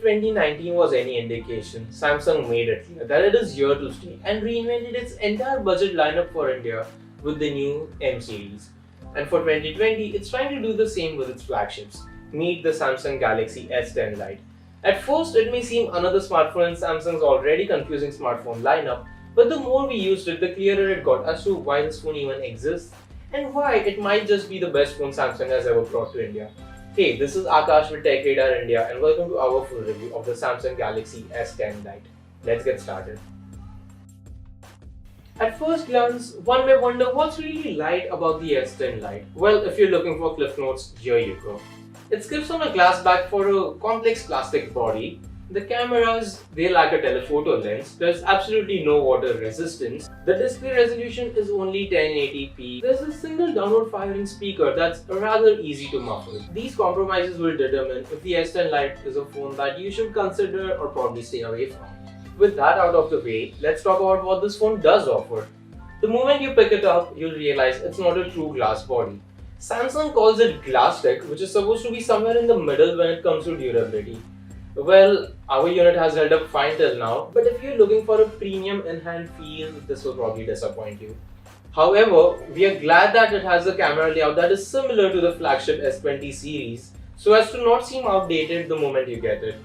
2019 was any indication, Samsung made it clear that it is here to stay and reinvented its entire budget lineup for India with the new M series. And for 2020, it's trying to do the same with its flagships. Meet the Samsung Galaxy S10 Lite. At first, it may seem another smartphone in Samsung's already confusing smartphone lineup, but the more we used it, the clearer it got as to why this phone even exists and why it might just be the best phone Samsung has ever brought to India. Hey, this is Aakash with TechRadar India and welcome to our full review of the Samsung Galaxy S10 Lite. Let's get started. At first glance, one may wonder what's really light about the S10 Lite. Well, if you're looking for cliff notes, here you go. It skips on a glass back for a complex plastic body. The cameras, they lack a telephoto lens. There's absolutely no water resistance. The display resolution is only 1080p. There's a single downward firing speaker that's rather easy to muffle. These compromises will determine if the S10 Lite is a phone that you should consider or probably stay away from. With that out of the way, let's talk about what this phone does offer. The moment you pick it up, you'll realize it's not a true glass body. Samsung calls it glass tech, which is supposed to be somewhere in the middle when it comes to durability. Well, our unit has held up fine till now, but if you're looking for a premium in-hand feel, this will probably disappoint you. However, we are glad that it has a camera layout that is similar to the flagship S20 series, so as to not seem outdated the moment you get it.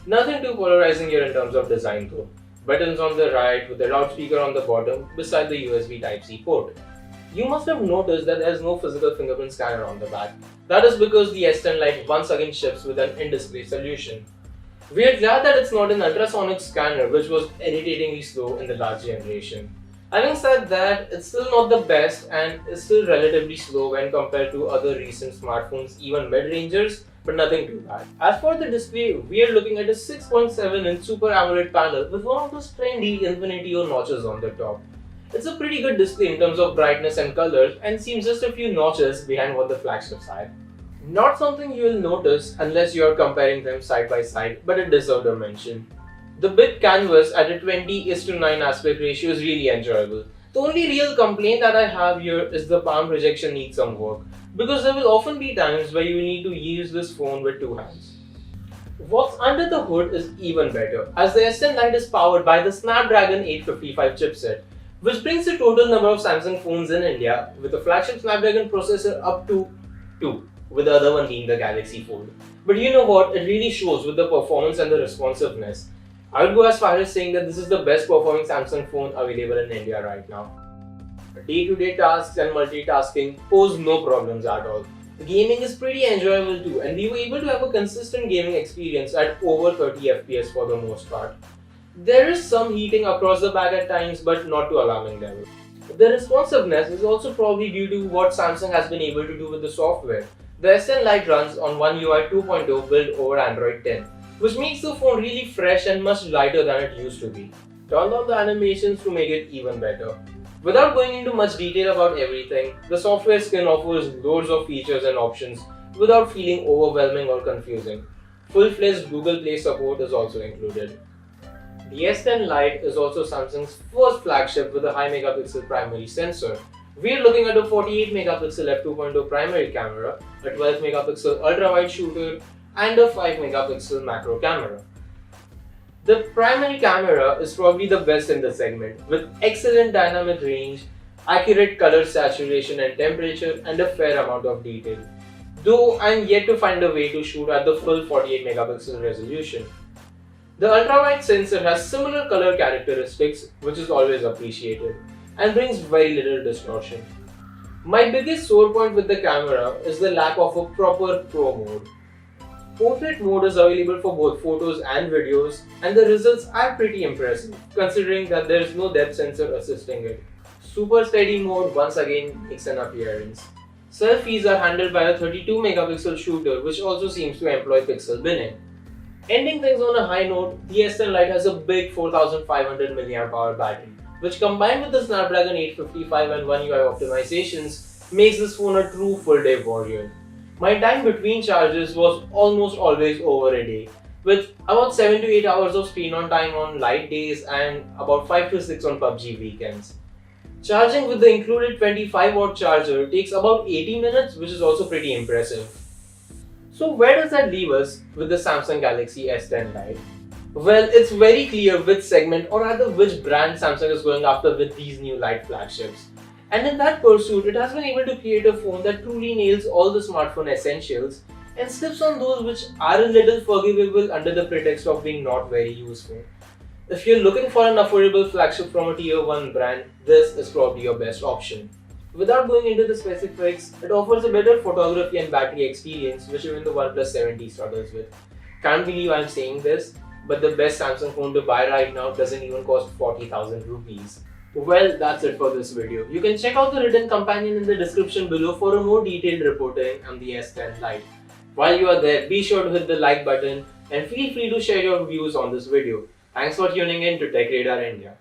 Nothing too polarizing here in terms of design though. Buttons on the right with the loudspeaker on the bottom beside the USB Type-C port. You must have noticed that there is no physical fingerprint scanner on the back. That is because the S10 Lite once again ships with an in-display solution. We are glad that it's not an ultrasonic scanner, which was irritatingly slow in the last generation. Having said that, it's still not the best and is still relatively slow when compared to other recent smartphones, even mid-rangers, but nothing too bad. As for the display, we are looking at a 6.7-inch Super AMOLED panel with one of those trendy Infinity O notches on the top. It's a pretty good display in terms of brightness and colors and seems just a few notches behind what the flagships had. Not something you will notice unless you are comparing them side by side, but it deserves a mention. The big canvas at a 20:9 aspect ratio is really enjoyable. The only real complaint that I have here is the palm projection needs some work, because there will often be times where you need to use this phone with two hands. What's under the hood is even better, as the S10 Lite is powered by the Snapdragon 855 chipset, which brings the total number of Samsung phones in India with the flagship Snapdragon processor up to 2, with the other one being the Galaxy Fold. But you know what, it really shows with the performance and the responsiveness. I would go as far as saying that this is the best performing Samsung phone available in India right now. Day-to-day tasks and multitasking pose no problems at all. Gaming is pretty enjoyable too, and we were able to have a consistent gaming experience at over 30 FPS for the most part. There is some heating across the back at times, but not to alarming level. The responsiveness is also probably due to what Samsung has been able to do with the software. The S10 Lite runs on One UI 2.0 built over Android 10, which makes the phone really fresh and much lighter than it used to be. Turn on the animations to make it even better. Without going into much detail about everything, the software skin offers loads of features and options without feeling overwhelming or confusing. Full-fledged Google Play support is also included. The S10 Lite is also Samsung's first flagship with a high megapixel primary sensor. We're looking at a 48 megapixel f2.0 primary camera, a 12 megapixel ultra-wide shooter, and a 5 megapixel macro camera. The primary camera is probably the best in the segment, with excellent dynamic range, accurate color saturation and temperature, and a fair amount of detail. Though I'm yet to find a way to shoot at the full 48 megapixel resolution. The ultra-wide sensor has similar color characteristics, which is always appreciated, and brings very little distortion. My biggest sore point with the camera is the lack of a proper Pro mode. Portrait mode is available for both photos and videos, and the results are pretty impressive, considering that there is no depth sensor assisting it. Super steady mode once again makes an appearance. Selfies are handled by a 32 megapixel shooter, which also seems to employ pixel binning. Ending things on a high note, the S10 Lite has a big 4500 mAh battery, which combined with the Snapdragon 855 and One UI optimizations makes this phone a true full-day warrior. My time between charges was almost always over a day, with about 7 to 8 hours of screen on time on light days and about 5 to 6 on PUBG weekends. Charging with the included 25 watt charger takes about 80 minutes, which is also pretty impressive. So where does that leave us with the Samsung Galaxy S10 Lite? Well, it's very clear which segment or rather which brand Samsung is going after with these new Lite flagships. And in that pursuit, it has been able to create a phone that truly nails all the smartphone essentials and skips on those which are a little forgivable under the pretext of being not very useful. If you're looking for an affordable flagship from a tier 1 brand, this is probably your best option. Without going into the specifics, it offers a better photography and battery experience which even the OnePlus 7T struggles with. Can't believe I'm saying this, but the best Samsung phone to buy right now doesn't even cost 40,000 rupees. Well, that's it for this video. You can check out the written companion in the description below for a more detailed reporting on the S10 Lite. While you are there, be sure to hit the like button and feel free to share your views on this video. Thanks for tuning in to TechRadar India.